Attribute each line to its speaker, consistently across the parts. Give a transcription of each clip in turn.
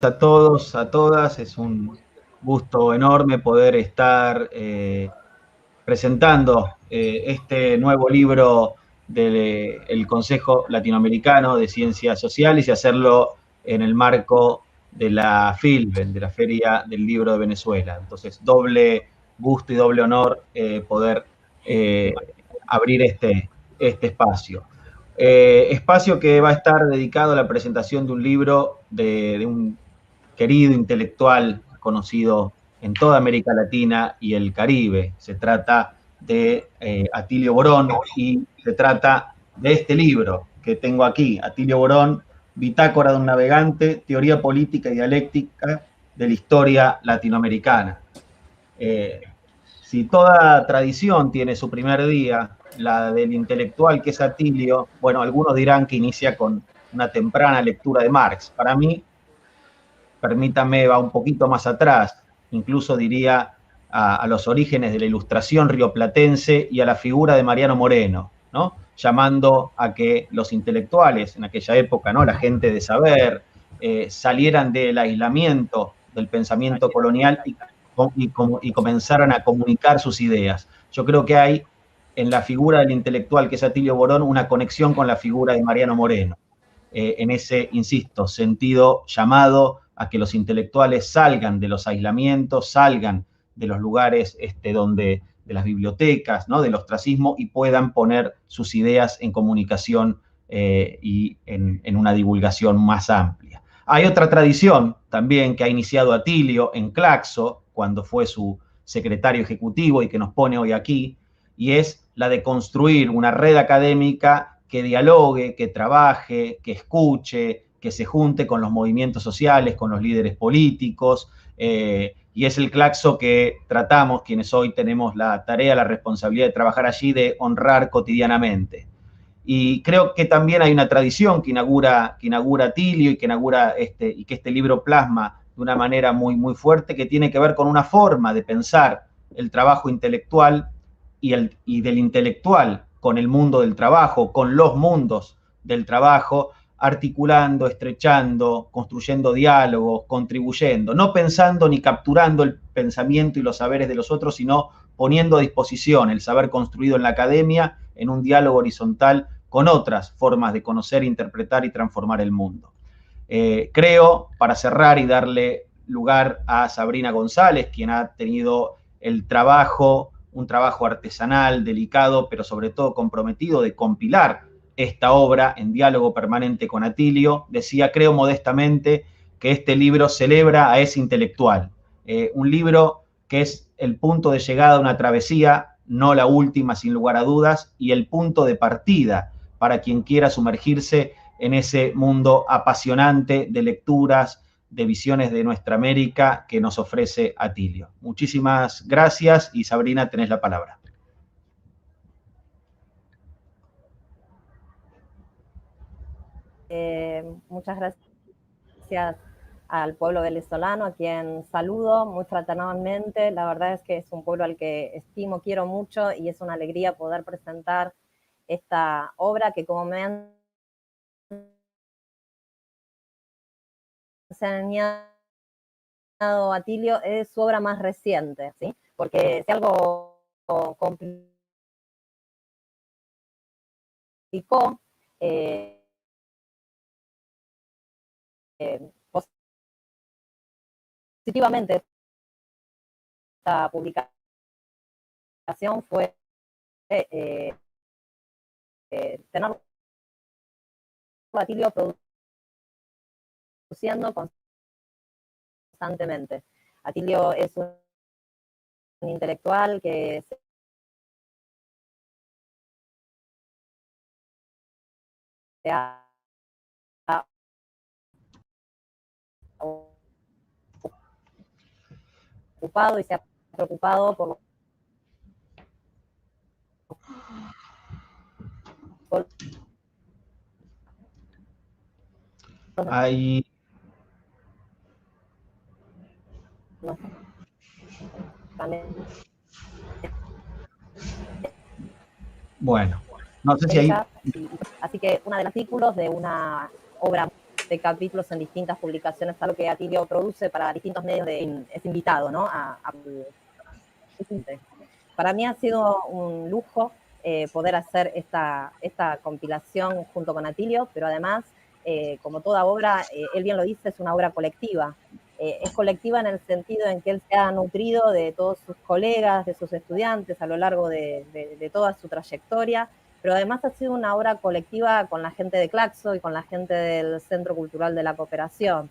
Speaker 1: A todos, a todas. Es un gusto enorme poder estar presentando este nuevo libro del Consejo Latinoamericano de Ciencias Sociales y hacerlo en el marco de la FILBEN, de la Feria del Libro de Venezuela. Entonces, doble gusto y doble honor poder abrir este espacio. Espacio que va a estar dedicado a la presentación de un libro de un querido intelectual conocido en toda América Latina y el Caribe. Se trata de Atilio Borón y se trata de este libro que tengo aquí, Atilio Borón, Bitácora de un navegante, teoría política y dialéctica de la historia latinoamericana. Si toda tradición tiene su primer día, la del intelectual que es Atilio, bueno, algunos dirán que inicia con una temprana lectura de Marx. Para mí, permítame, va un poquito más atrás, incluso diría a los orígenes de la ilustración rioplatense y a la figura de Mariano Moreno, ¿no? Llamando a que los intelectuales en aquella época, ¿no? La gente de saber, salieran del aislamiento del pensamiento colonial y comenzaran a comunicar sus ideas. Yo creo que hay en la figura del intelectual que es Atilio Borón una conexión con la figura de Mariano Moreno. En ese, insisto, sentido llamado a que los intelectuales salgan de los aislamientos, salgan de los lugares donde, de las bibliotecas, ¿no? Del ostracismo y puedan poner sus ideas en comunicación y en una divulgación más amplia. Hay otra tradición también que ha iniciado Atilio en Claxo, cuando fue su secretario ejecutivo y que nos pone hoy aquí, y es la de construir una red académica que dialogue, que trabaje, que escuche, que se junte con los movimientos sociales, con los líderes políticos, y es el Claxo que tratamos, quienes hoy tenemos la tarea, la responsabilidad de trabajar allí, de honrar cotidianamente. Y creo que también hay una tradición que inaugura Tilio y que este libro plasma de una manera muy fuerte, que tiene que ver con una forma de pensar el trabajo intelectual y del intelectual con el mundo del trabajo, con los mundos del trabajo, articulando, estrechando, construyendo diálogos, contribuyendo, no pensando ni capturando el pensamiento y los saberes de los otros, sino poniendo a disposición el saber construido en la academia en un diálogo horizontal con otras formas de conocer, interpretar y transformar el mundo. Creo, para cerrar y darle lugar a Sabrina González, quien ha tenido el trabajo, un trabajo artesanal, delicado, pero sobre todo comprometido de compilar esta obra en diálogo permanente con Atilio, decía, creo modestamente, que este libro celebra a ese intelectual. Un libro que es el punto de llegada de una travesía, no la última sin lugar a dudas, y el punto de partida para quien quiera sumergirse en ese mundo apasionante de lecturas, de visiones de nuestra América que nos ofrece Atilio. Muchísimas gracias y Sabrina, tenés la palabra.
Speaker 2: Muchas gracias al pueblo venezolano, a quien saludo muy fraternalmente. La verdad es que es un pueblo al que estimo, quiero mucho y es una alegría poder presentar esta obra que, como me han enseñado Atilio, es su obra más reciente, ¿sí? Porque si algo complicó, positivamente esta publicación fue tener Atilio produciendo constantemente. Atilio es un intelectual que se ha ocupado y se ha preocupado por
Speaker 1: Hay... Bueno, no sé si hay...
Speaker 2: Así que uno de los artículos de una obra de capítulos en distintas publicaciones, algo que Atilio produce para distintos medios, es invitado, ¿no? Para mí ha sido un lujo poder hacer esta compilación junto con Atilio, pero además, como toda obra, él bien lo dice, es una obra colectiva. Es colectiva en el sentido en que él se ha nutrido de todos sus colegas, de sus estudiantes a lo largo de toda su trayectoria, pero además ha sido una obra colectiva con la gente de Claxo y con la gente del Centro Cultural de la Cooperación.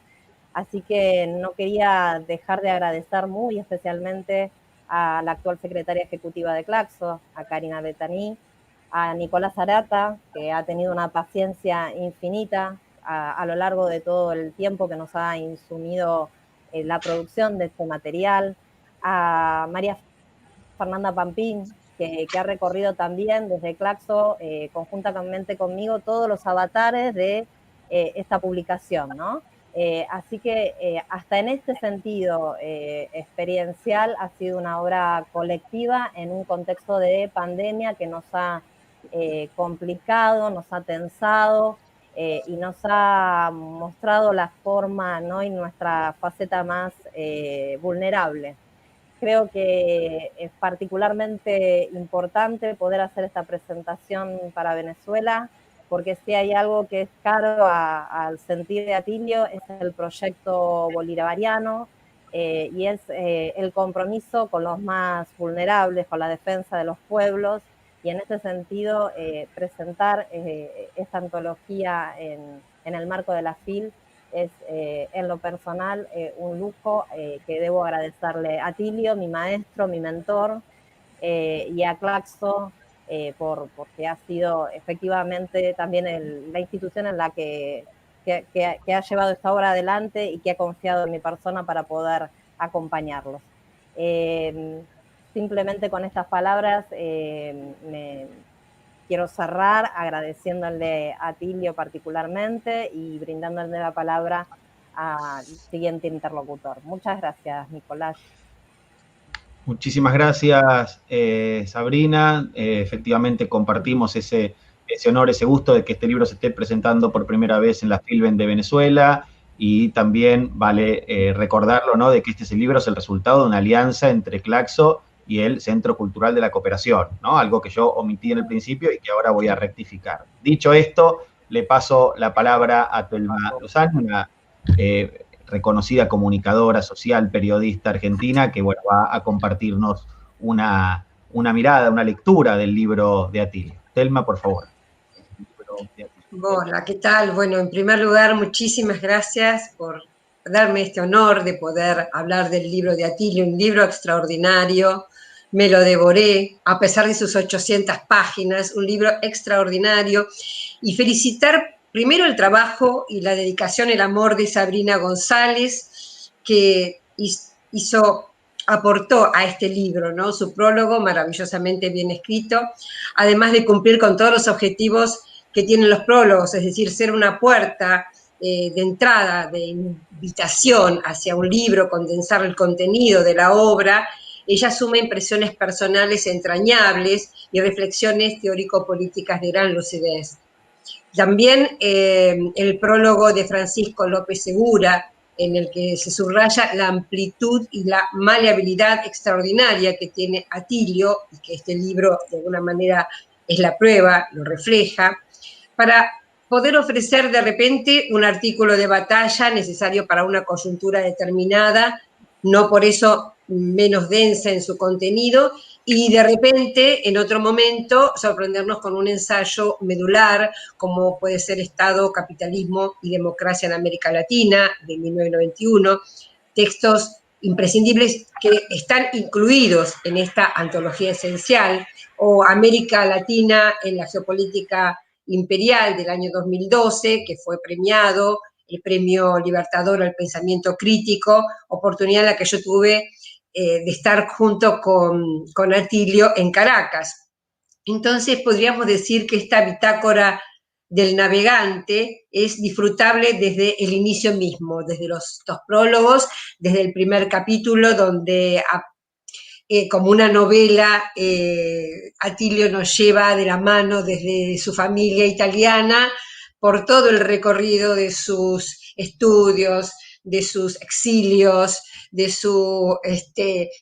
Speaker 2: Así que no quería dejar de agradecer muy especialmente a la actual secretaria ejecutiva de Claxo, a Karina Betaní, a Nicolás Arata, que ha tenido una paciencia infinita a lo largo de todo el tiempo que nos ha insumido la producción de este material, a María Fernanda Pampín, que ha recorrido también desde Claxo, conjuntamente conmigo, todos los avatares de esta publicación, ¿no? Así que hasta en este sentido experiencial ha sido una obra colectiva en un contexto de pandemia que nos ha complicado, nos ha tensado y nos ha mostrado la forma, ¿no? Y nuestra faceta más vulnerable. Creo que es particularmente importante poder hacer esta presentación para Venezuela, porque si hay algo que es caro al sentir de Atilio es el proyecto bolivariano y es el compromiso con los más vulnerables, con la defensa de los pueblos, y en este sentido presentar esta antología en el marco de la FIL es en lo personal un lujo que debo agradecerle a Atilio, mi maestro, mi mentor, y a Claxo porque ha sido efectivamente también la institución en la que ha llevado esta obra adelante y que ha confiado en mi persona para poder acompañarlos. Simplemente con estas palabras quiero cerrar agradeciéndole a Atilio particularmente y brindándole la palabra al siguiente interlocutor. Muchas gracias, Nicolás.
Speaker 1: Muchísimas gracias, Sabrina. Efectivamente compartimos ese honor, ese gusto de que este libro se esté presentando por primera vez en la Filben de Venezuela, y también vale recordarlo, ¿no?, de que este libro es el resultado de una alianza entre Claxo y el Centro Cultural de la Cooperación, ¿no? Algo que yo omití en el principio y que ahora voy a rectificar. Dicho esto, le paso la palabra a Telma Lozano, una reconocida comunicadora social, periodista argentina, que bueno, va a compartirnos una mirada, una lectura del libro de Atilio. Telma, por favor.
Speaker 3: Hola, ¿qué tal? Bueno, en primer lugar, muchísimas gracias por darme este honor de poder hablar del libro de Atilio, un libro extraordinario. Me lo devoré, a pesar de sus 800 páginas, un libro extraordinario. Y felicitar primero el trabajo y la dedicación, el amor de Sabrina González, que aportó a este libro, ¿no? Su prólogo, maravillosamente bien escrito, además de cumplir con todos los objetivos que tienen los prólogos, es decir, ser una puerta de entrada, de invitación hacia un libro, condensar el contenido de la obra. Ella suma impresiones personales entrañables y reflexiones teórico-políticas de gran lucidez. También el prólogo de Francisco López Segura, en el que se subraya la amplitud y la maleabilidad extraordinaria que tiene Atilio, y que este libro de alguna manera es la prueba, lo refleja, para poder ofrecer de repente un artículo de batalla necesario para una coyuntura determinada, no por eso menos densa en su contenido, y de repente, en otro momento, sorprendernos con un ensayo medular, como puede ser Estado, Capitalismo y Democracia en América Latina, de 1991, textos imprescindibles que están incluidos en esta antología esencial, o América Latina en la geopolítica imperial del año 2012, que fue premiado, el Premio Libertador al Pensamiento Crítico, oportunidad en la que yo tuve de estar junto con Atilio en Caracas. Entonces podríamos decir que esta bitácora del navegante es disfrutable desde el inicio mismo, desde los prólogos, desde el primer capítulo, donde como una novela, Atilio nos lleva de la mano desde su familia italiana por todo el recorrido de sus estudios, de sus exilios, de su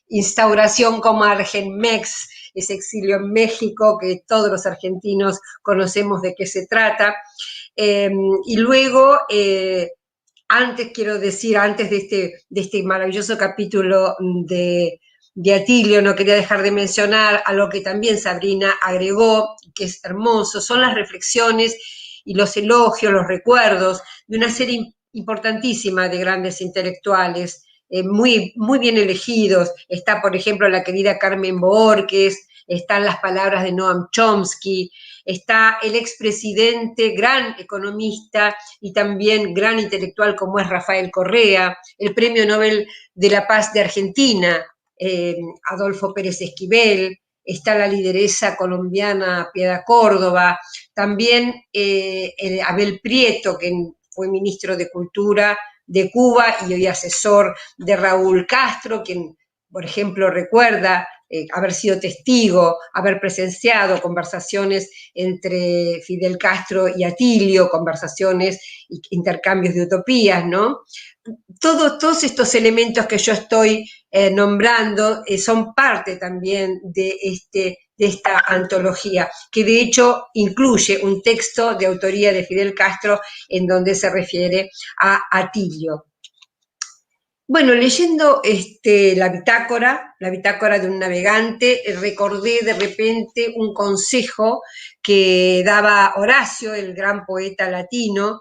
Speaker 3: instauración como Argenmex, ese exilio en México que todos los argentinos conocemos de qué se trata. Y luego, quiero decir, antes de este maravilloso capítulo de Atilio, no quería dejar de mencionar algo que también Sabrina agregó, que es hermoso, son las reflexiones y los elogios, los recuerdos de una serie importantísima de grandes intelectuales, muy, muy bien elegidos. Está, por ejemplo, la querida Carmen Borges, están las palabras de Noam Chomsky, está el expresidente, gran economista y también gran intelectual como es Rafael Correa, el Premio Nobel de la Paz de Argentina, Adolfo Pérez Esquivel, está la lideresa colombiana Piedad Córdoba, también Abel Prieto, que fue ministro de Cultura de Cuba y hoy asesor de Raúl Castro, quien, por ejemplo, recuerda haber sido testigo, haber presenciado conversaciones entre Fidel Castro y Atilio, conversaciones e intercambios de utopías, ¿no? Todos estos elementos que yo estoy nombrando son parte también de esta antología, que de hecho incluye un texto de autoría de Fidel Castro en donde se refiere a Atilio. Bueno, leyendo la bitácora de un navegante, recordé de repente un consejo que daba Horacio, el gran poeta latino.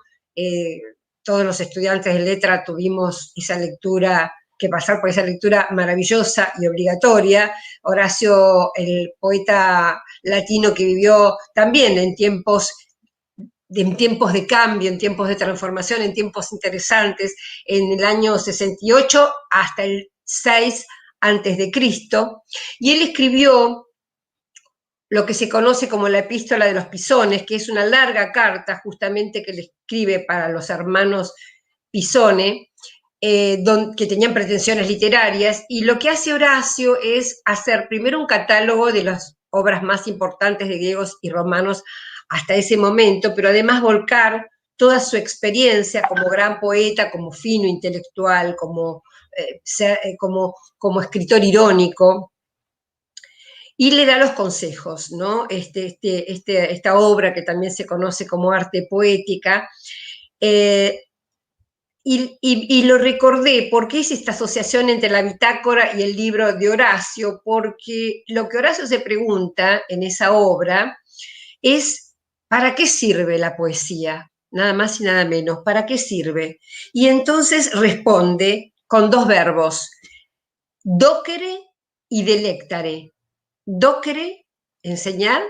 Speaker 3: Todos los estudiantes de letra tuvimos esa lectura, que pasar por esa lectura maravillosa y obligatoria. Horacio, el poeta latino que vivió también en tiempos de cambio, en tiempos de transformación, en tiempos interesantes, en el año 68 hasta el 6 antes de Cristo, y él escribió lo que se conoce como la Epístola de los Pisones, que es una larga carta justamente que le escribe para los hermanos Pisone, que tenían pretensiones literarias, y lo que hace Horacio es hacer primero un catálogo de las obras más importantes de griegos y romanos hasta ese momento, pero además volcar toda su experiencia como gran poeta, como fino intelectual, como escritor irónico, y le da los consejos, ¿no? Esta obra que también se conoce como arte poética, y lo recordé porque es esta asociación entre la bitácora y el libro de Horacio, porque lo que Horacio se pregunta en esa obra es ¿para qué sirve la poesía? Nada más y nada menos, ¿para qué sirve? Y entonces responde con dos verbos, docere y delectare. Docere, enseñar,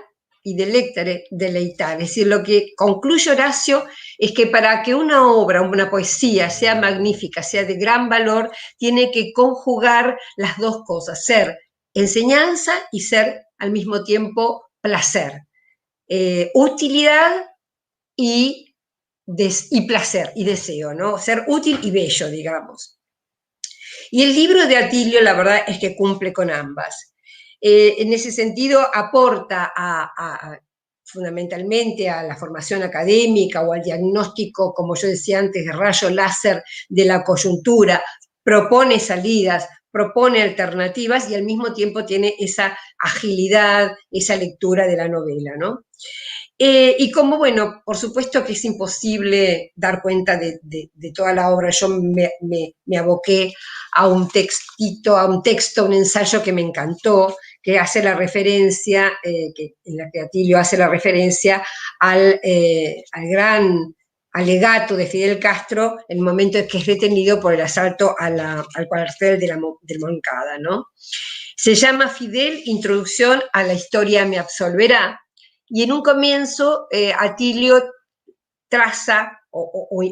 Speaker 3: y delectare, deleitar. Es decir, lo que concluye Horacio es que para que una obra, una poesía sea magnífica, sea de gran valor, tiene que conjugar las dos cosas, ser enseñanza y ser al mismo tiempo placer. Utilidad y placer y deseo, ¿no? Ser útil y bello, digamos. Y el libro de Atilio, la verdad es que cumple con ambas. En ese sentido, aporta fundamentalmente a la formación académica o al diagnóstico, como yo decía antes, de rayo láser de la coyuntura, propone salidas, propone alternativas y al mismo tiempo tiene esa agilidad, esa lectura de la novela, ¿no? Y como, bueno, por supuesto que es imposible dar cuenta de toda la obra, yo me aboqué a un texto, un ensayo que me encantó, que hace la referencia, en la que Atilio hace la referencia al gran alegato de Fidel Castro en el momento en que es detenido por el asalto al cuartel del Moncada, ¿no? Se llama Fidel, Introducción a la historia me absolverá, y en un comienzo Atilio traza o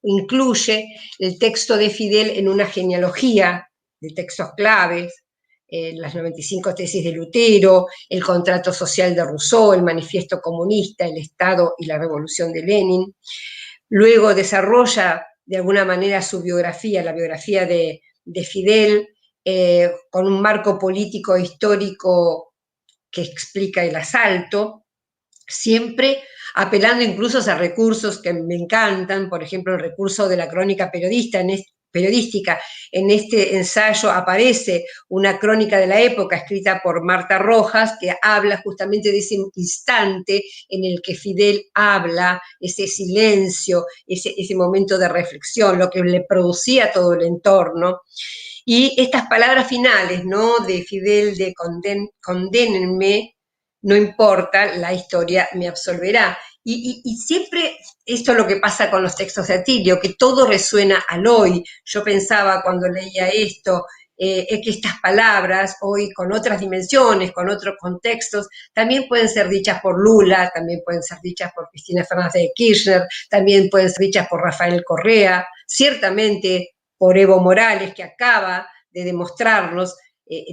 Speaker 3: incluye el texto de Fidel en una genealogía de textos claves, las 95 tesis de Lutero, el contrato social de Rousseau, el manifiesto comunista, el Estado y la revolución de Lenin. Luego desarrolla de alguna manera su biografía, la biografía de Fidel, con un marco político e histórico que explica el asalto, siempre apelando incluso a recursos que me encantan, por ejemplo, el recurso de la crónica periodística. En este ensayo aparece una crónica de la época escrita por Marta Rojas, que habla justamente de ese instante en el que Fidel habla, ese silencio, ese momento de reflexión, lo que le producía todo el entorno. Y estas palabras finales, ¿no?, de Fidel, de condénenme, no importa, la historia me absolverá. Y siempre esto es lo que pasa con los textos de Atilio, que todo resuena al hoy. Yo pensaba cuando leía esto, que estas palabras hoy con otras dimensiones, con otros contextos, también pueden ser dichas por Lula, también pueden ser dichas por Cristina Fernández de Kirchner, también pueden ser dichas por Rafael Correa, ciertamente por Evo Morales, que acaba de demostrarnos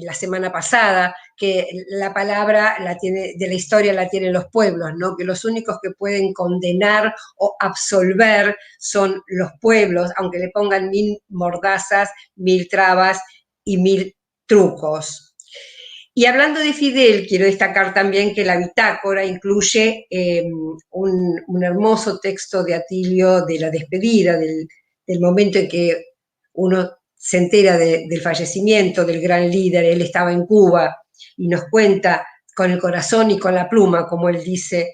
Speaker 3: la semana pasada que la palabra de la historia la tienen los pueblos, ¿no? Que los únicos que pueden condenar o absolver son los pueblos, aunque le pongan 1000 mordazas, 1000 trabas y 1000 trucos. Y hablando de Fidel, quiero destacar también que la bitácora incluye un hermoso texto de Atilio de la despedida, del momento en que uno se entera del fallecimiento del gran líder. Él estaba en Cuba y nos cuenta con el corazón y con la pluma, como él dice,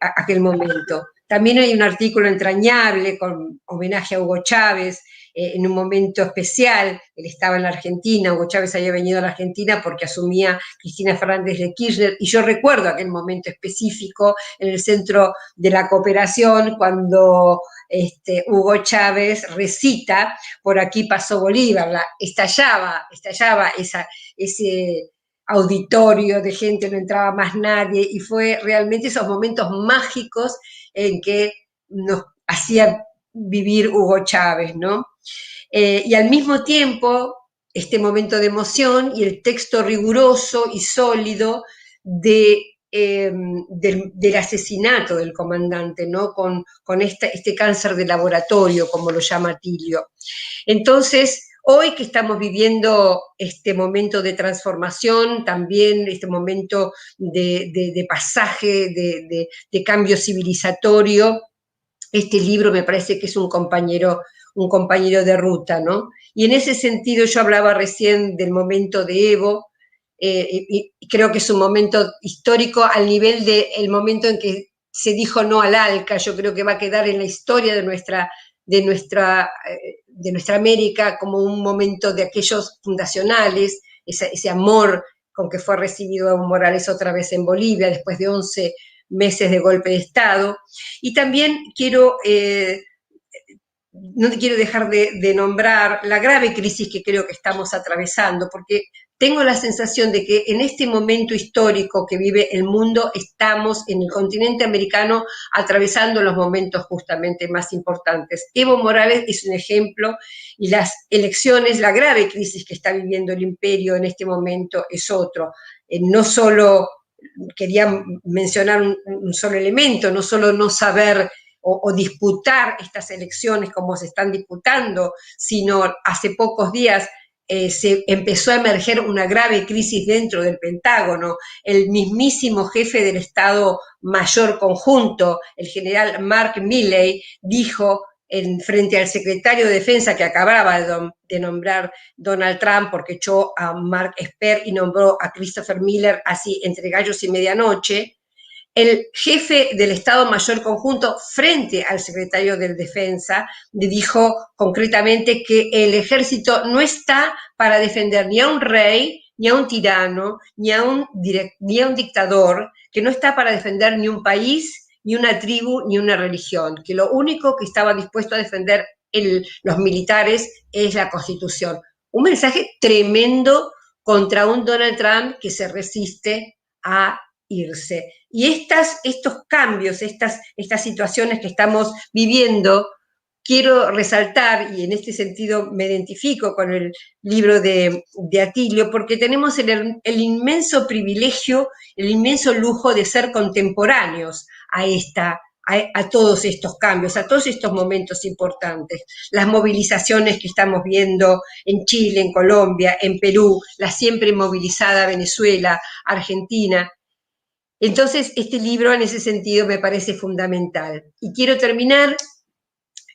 Speaker 3: aquel momento. También hay un artículo entrañable con homenaje a Hugo Chávez, en un momento especial. Él estaba en la Argentina, Hugo Chávez había venido a la Argentina porque asumía Cristina Fernández de Kirchner, y yo recuerdo aquel momento específico en el Centro de la Cooperación, cuando Hugo Chávez recita "Por aquí pasó Bolívar", estallaba ese auditorio de gente, no entraba más nadie, y fue realmente esos momentos mágicos en que nos hacía vivir Hugo Chávez, ¿no? Y al mismo tiempo, este momento de emoción y el texto riguroso y sólido del asesinato del comandante, ¿no? Con este cáncer de laboratorio, como lo llama Atilio. Entonces, hoy que estamos viviendo este momento de transformación, también este momento de pasaje, de cambio civilizatorio, este libro me parece que es un compañero de ruta, ¿no? Y en ese sentido yo hablaba recién del momento de Evo, y creo que es un momento histórico al nivel del momento en que se dijo no al ALCA. Yo creo que va a quedar en la historia de nuestra América como un momento de aquellos fundacionales, ese amor con que fue recibido Evo Morales otra vez en Bolivia después de 11 meses de golpe de Estado. Y también no quiero dejar de nombrar la grave crisis que creo que estamos atravesando, porque tengo la sensación de que en este momento histórico que vive el mundo, estamos en el continente americano atravesando los momentos justamente más importantes. Evo Morales es un ejemplo, y las elecciones, la grave crisis que está viviendo el imperio en este momento es otro. No solo quería mencionar un solo elemento, no solo no saber o disputar estas elecciones como se están disputando, sino hace pocos días se empezó a emerger una grave crisis dentro del Pentágono. El mismísimo jefe del Estado Mayor Conjunto, el general Mark Milley, dijo frente al secretario de Defensa que acababa de nombrar Donald Trump, porque echó a Mark Esper y nombró a Christopher Miller así entre gallos y medianoche. El jefe del Estado Mayor Conjunto, frente al secretario de Defensa, dijo concretamente que el ejército no está para defender ni a un rey, ni a un tirano, ni a un dictador, que no está para defender ni un país, ni una tribu, ni una religión, que lo único que estaba dispuesto a defender los militares es la Constitución. Un mensaje tremendo contra un Donald Trump que se resiste a irse. Y estos cambios, estas situaciones que estamos viviendo, quiero resaltar, y en este sentido me identifico con el libro de Atilio, porque tenemos el inmenso privilegio, el inmenso lujo de ser contemporáneos a todos estos cambios, a todos estos momentos importantes. Las movilizaciones que estamos viendo en Chile, en Colombia, en Perú, la siempre movilizada Venezuela, Argentina. Entonces, este libro en ese sentido me parece fundamental. Y quiero terminar,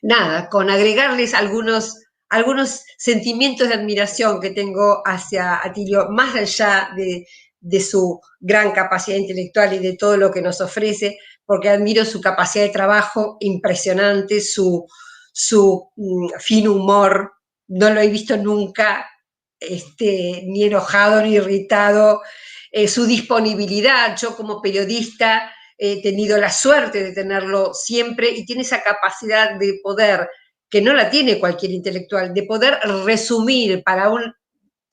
Speaker 3: nada, con agregarles algunos sentimientos de admiración que tengo hacia Atilio, más allá de su gran capacidad intelectual y de todo lo que nos ofrece, porque admiro su capacidad de trabajo impresionante, su fino humor, no lo he visto nunca ni enojado ni irritado, su disponibilidad. Yo como periodista he tenido la suerte de tenerlo siempre y tiene esa capacidad de poder, que no la tiene cualquier intelectual, de poder resumir para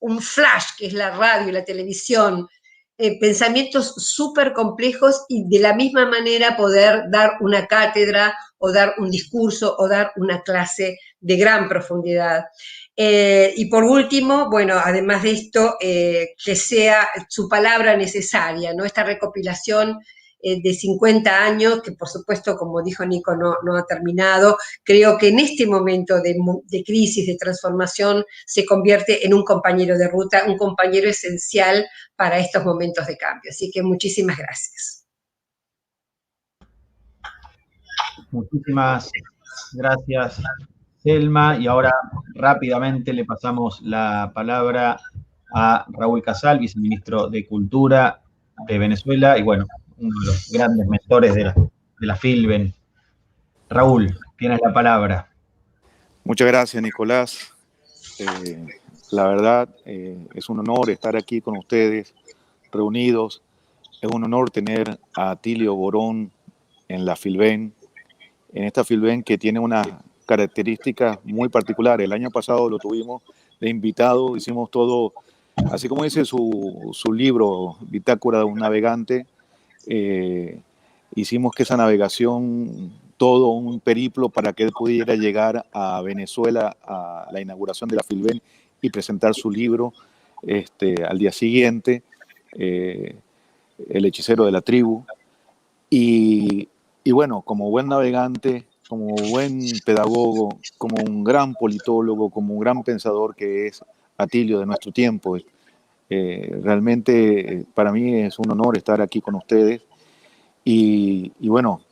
Speaker 3: un flash, que es la radio y la televisión, pensamientos súper complejos y de la misma manera poder dar una cátedra o dar un discurso o dar una clase de gran profundidad. Y por último, bueno, además de esto, que sea su palabra necesaria, ¿no? Esta recopilación de 50 años, que por supuesto, como dijo Nico, no ha terminado. Creo que en este momento de crisis, de transformación, se convierte en un compañero de ruta, un compañero esencial para estos momentos de cambio. Así que muchísimas gracias.
Speaker 1: Muchísimas gracias, Selma. Y ahora rápidamente le pasamos la palabra a Raúl Casal, viceministro de Cultura de Venezuela y, bueno, uno de los grandes mentores de la FILBEN. Raúl, tienes la palabra.
Speaker 4: Muchas gracias, Nicolás. La verdad, es un honor estar aquí con ustedes, reunidos. Es un honor tener a Atilio Borón en la FILBEN, en esta FILBEN que tiene una característica muy particular. El año pasado lo tuvimos de invitado, hicimos todo, así como dice su libro, Bitácora de un navegante, hicimos que esa navegación, todo un periplo para que él pudiera llegar a Venezuela a la inauguración de la FILBEN y presentar su libro al día siguiente, El hechicero de la tribu. Y bueno, como buen navegante, como buen pedagogo, como un gran politólogo, como un gran pensador que es Atilio de nuestro tiempo, realmente para mí es un honor estar aquí con ustedes. Y bueno,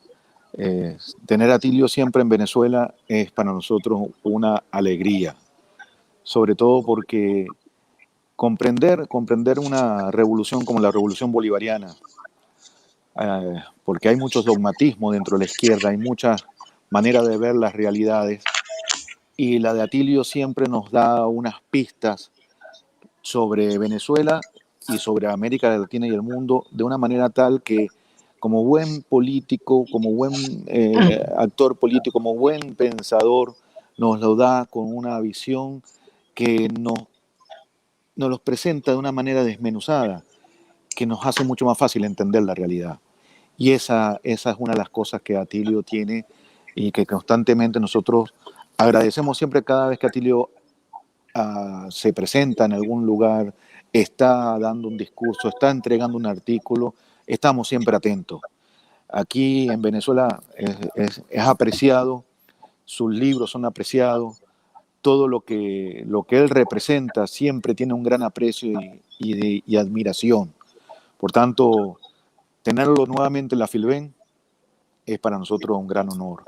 Speaker 4: tener a Atilio siempre en Venezuela es para nosotros una alegría, sobre todo porque comprender una revolución como la revolución bolivariana, porque hay muchos dogmatismos dentro de la izquierda, hay muchas maneras de ver las realidades, y la de Atilio siempre nos da unas pistas sobre Venezuela y sobre América Latina y el mundo de una manera tal que, como buen político, como buen actor político, como buen pensador, nos lo da con una visión que nos los presenta de una manera desmenuzada, que nos hace mucho más fácil entender la realidad. Y esa es una de las cosas que Atilio tiene y que constantemente nosotros agradecemos siempre cada vez que Atilio se presenta en algún lugar, está dando un discurso, está entregando un artículo, estamos siempre atentos. Aquí en Venezuela es apreciado, sus libros son apreciados, todo lo que él representa siempre tiene un gran aprecio y admiración. Por tanto, tenerlo nuevamente en la FILBEN es para nosotros un gran honor.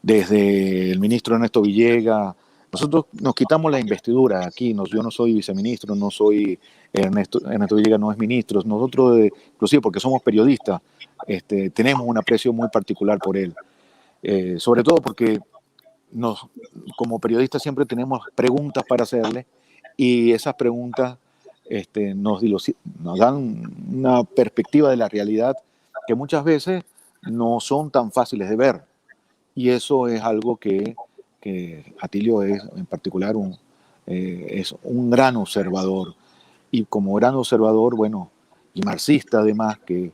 Speaker 4: Desde el ministro Ernesto Villegas, nosotros nos quitamos la investidura aquí, yo no soy viceministro, no soy Ernesto Villegas no es ministro, nosotros, inclusive porque somos periodistas, tenemos un aprecio muy particular por él, sobre todo porque como periodistas siempre tenemos preguntas para hacerle y esas preguntas nos dan una perspectiva de la realidad que muchas veces no son tan fáciles de ver, y eso es algo que Atilio es en particular es un gran observador, y como gran observador, bueno, y marxista además, que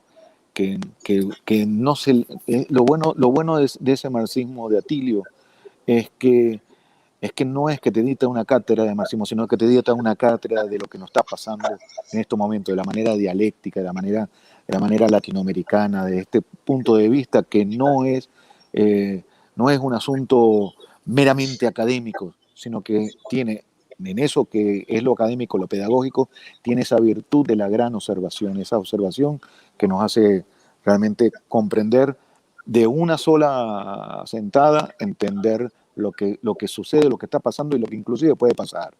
Speaker 4: no se, lo bueno de ese marxismo de Atilio es que no es que te dicta una cátedra de marxismo, sino que te dicta una cátedra de lo que nos está pasando en estos momentos, de la manera dialéctica, de la manera latinoamericana, de este punto de vista que no es un asunto meramente académico, sino que tiene en eso que es lo académico, lo pedagógico, tiene esa virtud de la gran observación, esa observación que nos hace realmente comprender de una sola sentada, entender lo que sucede, lo que está pasando y lo que inclusive puede pasar.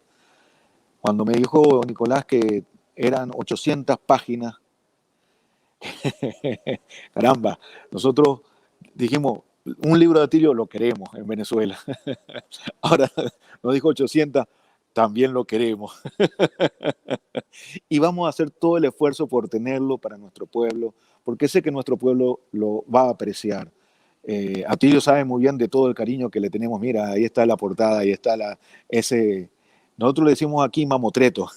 Speaker 4: Cuando me dijo Nicolás que eran 800 páginas, caramba, nosotros dijimos, un libro de Atilio lo queremos en Venezuela. Ahora nos dijo 800, también lo queremos. Y vamos a hacer todo el esfuerzo por tenerlo para nuestro pueblo, porque sé que nuestro pueblo lo va a apreciar. Atilio sabe muy bien de todo el cariño que le tenemos. Mira, ahí está la portada, ahí está nosotros le decimos aquí mamotreto,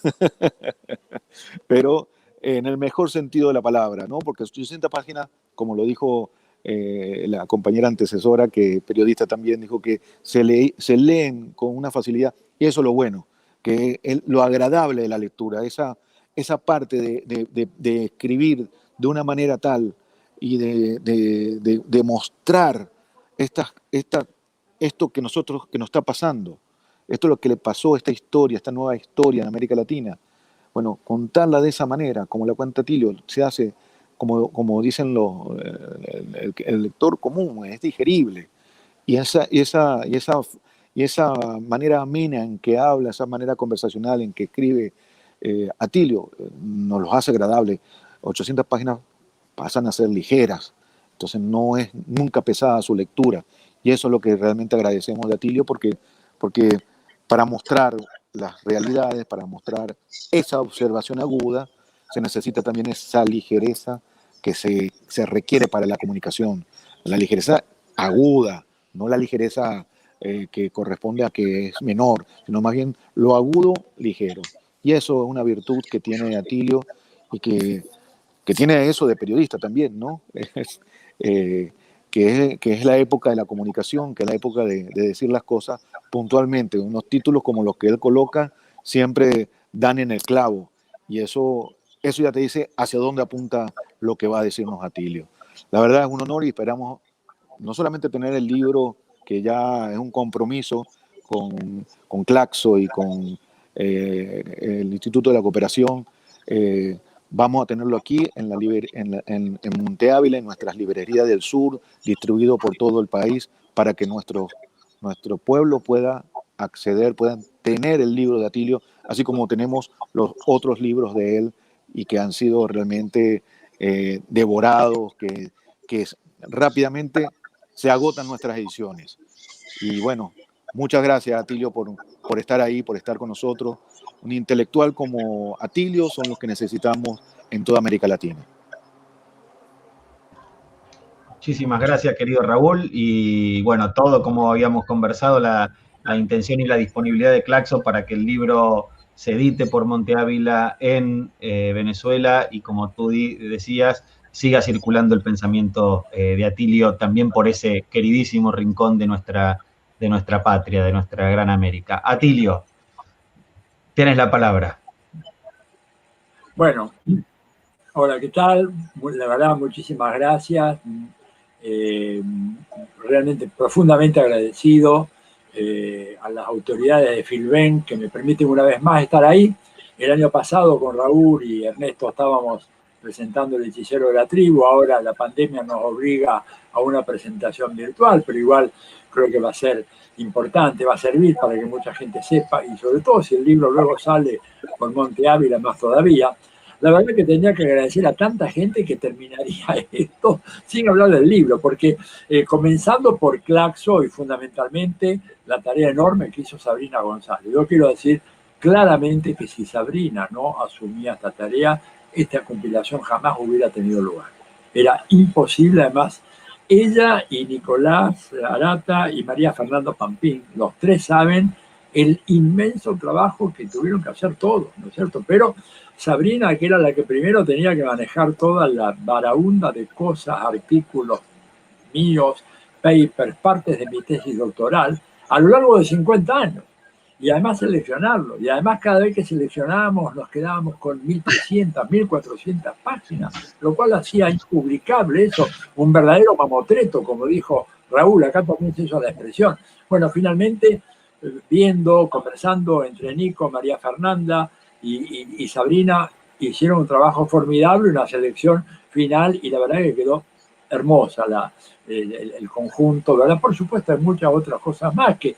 Speaker 4: pero en el mejor sentido de la palabra, ¿no? Porque 800 páginas, como lo dijo la compañera antecesora, que periodista también, dijo que se leen con una facilidad, y eso es lo bueno, que lo agradable de la lectura, esa parte de escribir de una manera tal y de mostrar esto que nos está pasando, esto es lo que le pasó, esta nueva historia en América Latina. Bueno, contarla de esa manera, como la cuenta Atilio, se hace, como dicen el lector común, es digerible. Y esa manera amena en que habla, esa manera conversacional en que escribe Atilio, nos los hace agradable. 800 páginas pasan a ser ligeras, entonces no es nunca pesada su lectura. Y eso es lo que realmente agradecemos de Atilio, porque para mostrar las realidades, para mostrar esa observación aguda, se necesita también esa ligereza que se requiere para la comunicación. La ligereza aguda, no la ligereza que corresponde a que es menor, sino más bien lo agudo, ligero. Y eso es una virtud que tiene Atilio y que tiene eso de periodista también, ¿no? Que es la época de la comunicación, que es la época de decir las cosas puntualmente. Unos títulos como los que él coloca siempre dan en el clavo, y eso ya te dice hacia dónde apunta lo que va a decirnos Atilio. La verdad es un honor y esperamos no solamente tener el libro, que ya es un compromiso con Claxo y con el Instituto de la Cooperación. Vamos a tenerlo aquí en Monte Ávila, en nuestras librerías del sur, distribuido por todo el país, para que nuestro pueblo pueda acceder, puedan tener el libro de Atilio, así como tenemos los otros libros de él y que han sido realmente devorados, que rápidamente se agotan nuestras ediciones. Y bueno, muchas gracias, Atilio, por estar ahí, por estar con nosotros. Un intelectual como Atilio son los que necesitamos en toda América Latina.
Speaker 1: Muchísimas gracias, querido Raúl. Y bueno, todo como habíamos conversado, la intención y la disponibilidad de Claxo para que el libro se edite por Monte Ávila en Venezuela y, como tú decías, siga circulando el pensamiento de Atilio también por ese queridísimo rincón de nuestra patria, de nuestra gran América. Atilio, tienes la palabra.
Speaker 5: Bueno, hola, ¿qué tal? La verdad, muchísimas gracias. Realmente profundamente agradecido a las autoridades de Filben que me permiten una vez más estar ahí. El año pasado con Raúl y Ernesto estábamos presentando El hechicero de la tribu. Ahora la pandemia nos obliga a una presentación virtual, pero igual creo que va a ser importante, va a servir para que mucha gente sepa, y sobre todo si el libro luego sale por Monte Ávila, más todavía. La verdad que tenía que agradecer a tanta gente que terminaría esto sin hablar del libro, porque comenzando por Claxo y fundamentalmente la tarea enorme que hizo Sabrina González. Yo quiero decir claramente que si Sabrina no asumía esta tarea, esta compilación jamás hubiera tenido lugar. Era imposible. Además, ella y Nicolás Arata y María Fernando Pampín, los tres saben el inmenso trabajo que tuvieron que hacer todos, ¿no es cierto? Pero Sabrina, que era la que primero tenía que manejar toda la baraunda de cosas, artículos míos, papers, partes de mi tesis doctoral, a lo largo de 50 años. Y además seleccionarlo. Y además cada vez que seleccionábamos nos quedábamos con 1.300, 1.400 páginas, lo cual hacía impublicable eso, un verdadero mamotreto, como dijo Raúl, acá también se hizo la expresión. Bueno, finalmente viendo, conversando entre Nico, María Fernanda y Sabrina, hicieron un trabajo formidable, una selección final, y la verdad que quedó hermosa el conjunto, ¿verdad? Por supuesto hay muchas otras cosas más que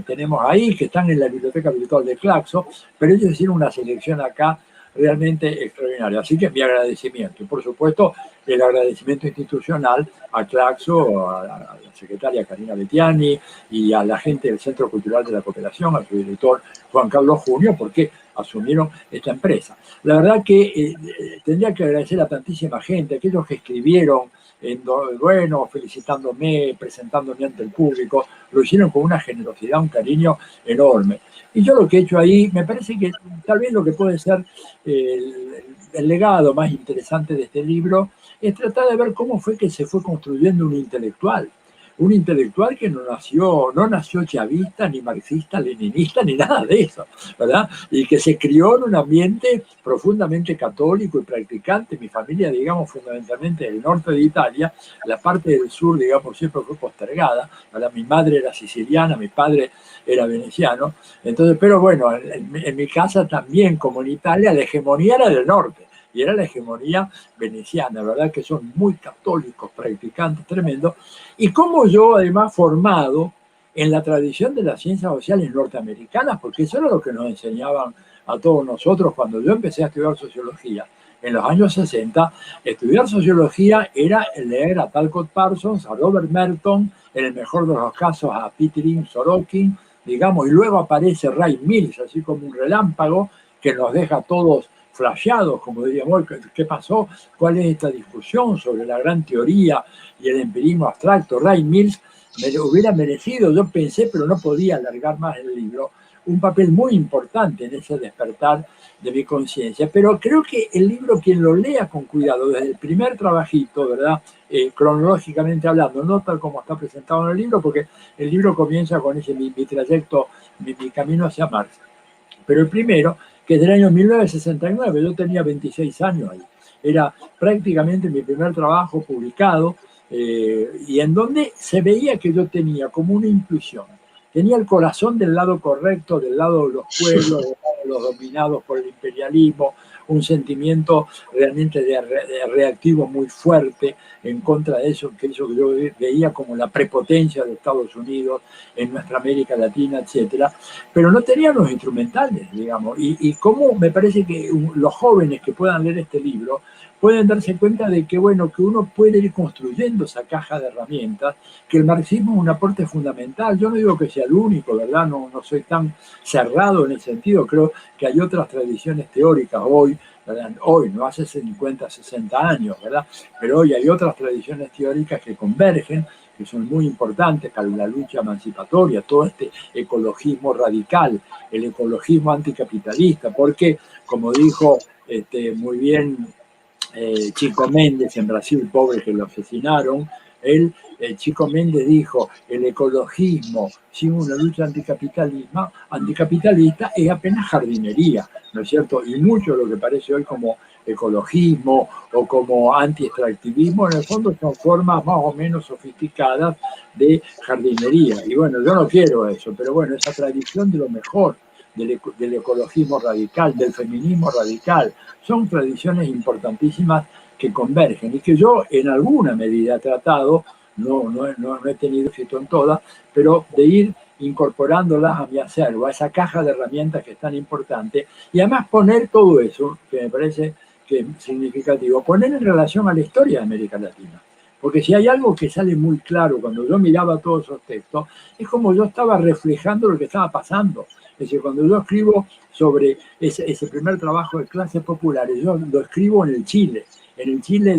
Speaker 5: tenemos ahí, que están en la Biblioteca Virtual de Claxo, pero ellos hicieron una selección acá realmente extraordinaria. Así que mi agradecimiento. Y por supuesto, el agradecimiento institucional a Claxo, a la secretaria Karina Betiani y a la gente del Centro Cultural de la Cooperación, a su director Juan Carlos Junio, porque asumieron esta empresa. La verdad que tendría que agradecer a tantísima gente, aquellos que escribieron, bueno, felicitándome, presentándome ante el público, lo hicieron con una generosidad, un cariño enorme. Y yo lo que he hecho ahí, me parece que tal vez lo que puede ser el legado más interesante de este libro es tratar de ver cómo fue que se fue construyendo un intelectual que no nació chavista, ni marxista, leninista, ni nada de eso, ¿verdad? Y que se crió en un ambiente profundamente católico y practicante. Mi familia, digamos, fundamentalmente del norte de Italia, la parte del sur, digamos, siempre fue postergada, ¿verdad? Mi madre era siciliana, mi padre era veneciano, entonces, pero bueno, en mi casa también, como en Italia, la hegemonía era del norte, y era la hegemonía veneciana, ¿verdad? Que son muy católicos, practicantes, tremendos. Y como yo, además, formado en la tradición de las ciencias sociales norteamericanas, porque eso era lo que nos enseñaban a todos nosotros cuando yo empecé a estudiar sociología. En los años 60, estudiar sociología era leer a Talcott Parsons, a Robert Merton, en el mejor de los casos a Pittering Sorokin, digamos, y luego aparece Ray Mills, así como un relámpago que nos deja a todos flasheados, como diríamos, ¿qué pasó? ¿Cuál es esta discusión sobre la gran teoría y el empirismo abstracto? Ray Mills me lo hubiera merecido, yo pensé, pero no podía alargar más el libro, un papel muy importante en ese despertar de mi conciencia. Pero creo que el libro, quien lo lea con cuidado, desde el primer trabajito, ¿verdad? Cronológicamente hablando, no tal como está presentado en el libro, porque el libro comienza con mi trayecto, mi camino hacia Marx. Pero el primero, que es del año 1969, yo tenía 26 años ahí. Era prácticamente mi primer trabajo publicado, y en donde se veía que yo tenía como una intuición. Tenía el corazón del lado correcto, del lado de los pueblos, del lado de los dominados por el imperialismo, un sentimiento realmente de reactivo muy fuerte en contra de eso que yo veía como la prepotencia de Estados Unidos en nuestra América Latina, etcétera, pero no tenían los instrumentales, digamos, y cómo me parece que los jóvenes que puedan leer este libro pueden darse cuenta de que, bueno, que uno puede ir construyendo esa caja de herramientas, que el marxismo es un aporte fundamental. Yo no digo que sea el único, ¿verdad? No soy tan cerrado en ese sentido. Creo que hay otras tradiciones teóricas hoy, ¿verdad? Hoy, no hace 50, 60 años, ¿verdad? Pero hoy hay otras tradiciones teóricas que convergen, que son muy importantes para la lucha emancipatoria, todo este ecologismo radical, el ecologismo anticapitalista, porque, como dijo muy bien Chico Méndez en Brasil, pobre que lo asesinaron, Chico Méndez dijo, el ecologismo sin una lucha anticapitalista es apenas jardinería, ¿no es cierto? Y mucho de lo que parece hoy como ecologismo o como anti-extractivismo, en el fondo son formas más o menos sofisticadas de jardinería. Y bueno, yo no quiero eso, pero bueno, esa tradición de lo mejor del ecologismo radical, del feminismo radical, son tradiciones importantísimas que convergen y que yo en alguna medida he tratado, no he tenido éxito en todas, pero de ir incorporándolas a mi acervo, a esa caja de herramientas que es tan importante, y además poner todo eso, que me parece que es significativo, poner en relación a la historia de América Latina. Porque si hay algo que sale muy claro cuando yo miraba todos esos textos, es como yo estaba reflejando lo que estaba pasando. Es decir, cuando yo escribo sobre ese primer trabajo de clases populares, yo lo escribo en el Chile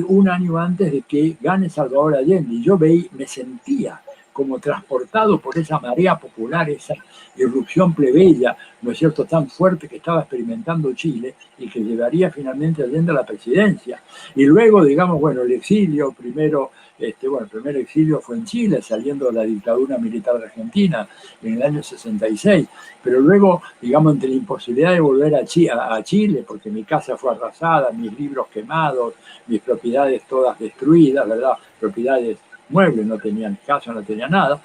Speaker 5: un año antes de que gane Salvador Allende, y yo me sentía como transportado por esa marea popular, esa irrupción plebeya, ¿no es cierto?, tan fuerte que estaba experimentando Chile y que llevaría finalmente a Allende a la presidencia. Y luego, digamos, bueno, el exilio, el primer exilio fue en Chile, saliendo de la dictadura militar de Argentina en el año 66, pero luego, digamos, entre la imposibilidad de volver a Chile, porque mi casa fue arrasada, mis libros quemados, mis propiedades todas destruidas, ¿verdad?, propiedades muebles, no tenían casa, no tenían nada.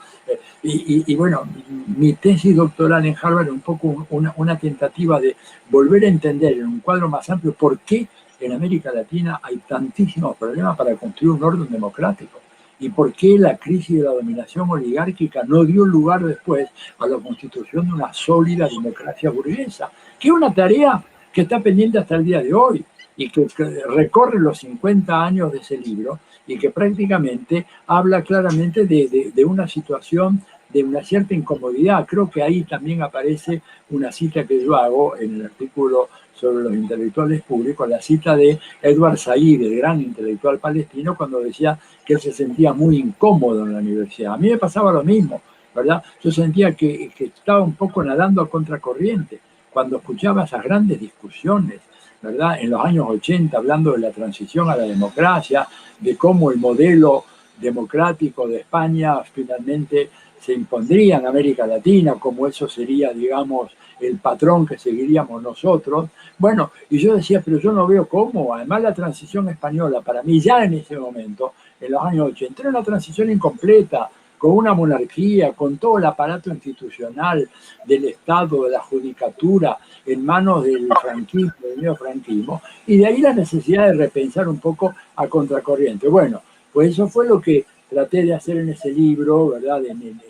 Speaker 5: Y bueno, mi tesis doctoral en Harvard es un poco una tentativa de volver a entender en un cuadro más amplio por qué en América Latina hay tantísimos problemas para construir un orden democrático y por qué la crisis de la dominación oligárquica no dio lugar después a la constitución de una sólida democracia burguesa, que es una tarea que está pendiente hasta el día de hoy y que recorre los 50 años de ese libro y que prácticamente habla claramente de una situación de una cierta incomodidad. Creo que ahí también aparece una cita que yo hago en el artículo sobre los intelectuales públicos, la cita de Edward Said, el gran intelectual palestino, cuando decía que él se sentía muy incómodo en la universidad. A mí me pasaba lo mismo, ¿verdad? Yo sentía que estaba un poco nadando a contracorriente cuando escuchaba esas grandes discusiones, ¿verdad? En los años 80, hablando de la transición a la democracia, de cómo el modelo democrático de España finalmente se impondría en América Latina, como eso sería, digamos, el patrón que seguiríamos nosotros. Bueno, y yo decía, pero yo no veo cómo. Además, la transición española, para mí, ya en ese momento, en los años 80, era una transición incompleta, con una monarquía, con todo el aparato institucional del Estado, de la judicatura, en manos del franquismo, del neofranquismo, y de ahí la necesidad de repensar un poco a contracorriente. Bueno, pues eso fue lo que traté de hacer en ese libro, ¿verdad? En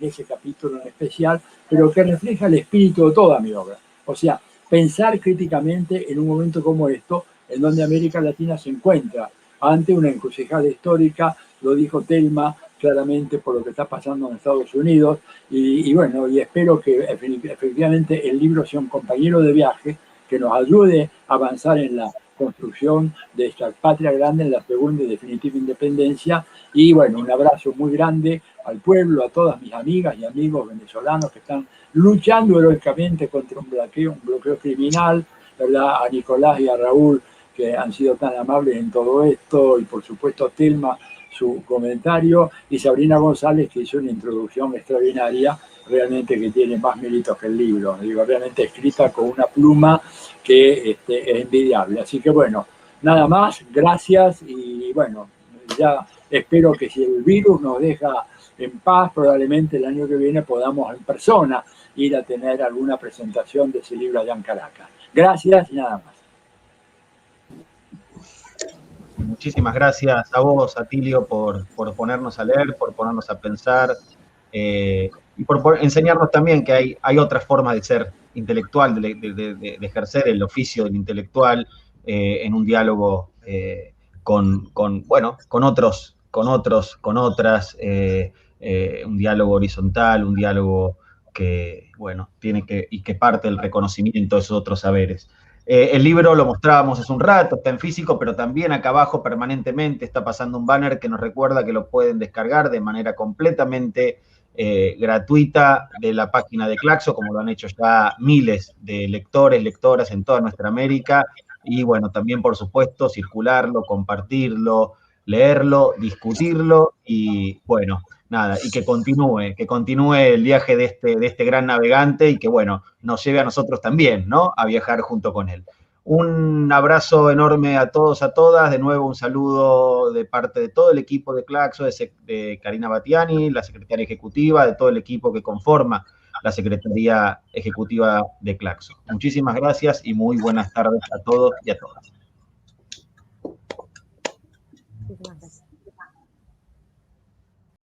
Speaker 5: ese capítulo en especial, pero que refleja el espíritu de toda mi obra. O sea, pensar críticamente en un momento como esto, en donde América Latina se encuentra ante una encrucijada histórica, lo dijo Telma claramente por lo que está pasando en Estados Unidos, y bueno, y espero que efectivamente el libro sea un compañero de viaje que nos ayude a avanzar en la construcción de esta patria grande en la segunda y definitiva independencia. Y bueno, un abrazo muy grande al pueblo, a todas mis amigas y amigos venezolanos que están luchando heroicamente contra un bloqueo criminal, ¿verdad? A Nicolás y a Raúl, que han sido tan amables en todo esto, y por supuesto a Telma, su comentario, y Sabrina González, que hizo una introducción extraordinaria, realmente que tiene más méritos que el libro, digo, realmente escrita con una pluma que es envidiable. Así que bueno, nada más, gracias, y bueno, ya espero que si el virus nos deja en paz, probablemente el año que viene podamos en persona ir a tener alguna presentación de ese libro allá en Caracas. Gracias y nada más.
Speaker 1: Muchísimas gracias a vos, Atilio, por ponernos a leer, por ponernos a pensar y por enseñarnos también que hay otras formas de ser intelectual, de ejercer el oficio del intelectual en un diálogo con otros, con otras, un diálogo horizontal, un diálogo que, bueno, y que parte del reconocimiento de esos otros saberes. El libro lo mostrábamos hace un rato, está en físico, pero también acá abajo permanentemente está pasando un banner que nos recuerda que lo pueden descargar de manera completamente gratuita de la página de Claxo, como lo han hecho ya miles de lectores, lectoras en toda nuestra América. Y bueno, también por supuesto circularlo, compartirlo, leerlo, discutirlo y bueno, nada, y que continúe el viaje de este gran navegante y que, bueno, nos lleve a nosotros también, ¿no? A viajar junto con él. Un abrazo enorme a todos, a todas. De nuevo, un saludo de parte de todo el equipo de Claxo, de Karina Batiani, la secretaria ejecutiva, de todo el equipo que conforma la Secretaría Ejecutiva de Claxo. Muchísimas gracias y muy buenas tardes a todos y a todas.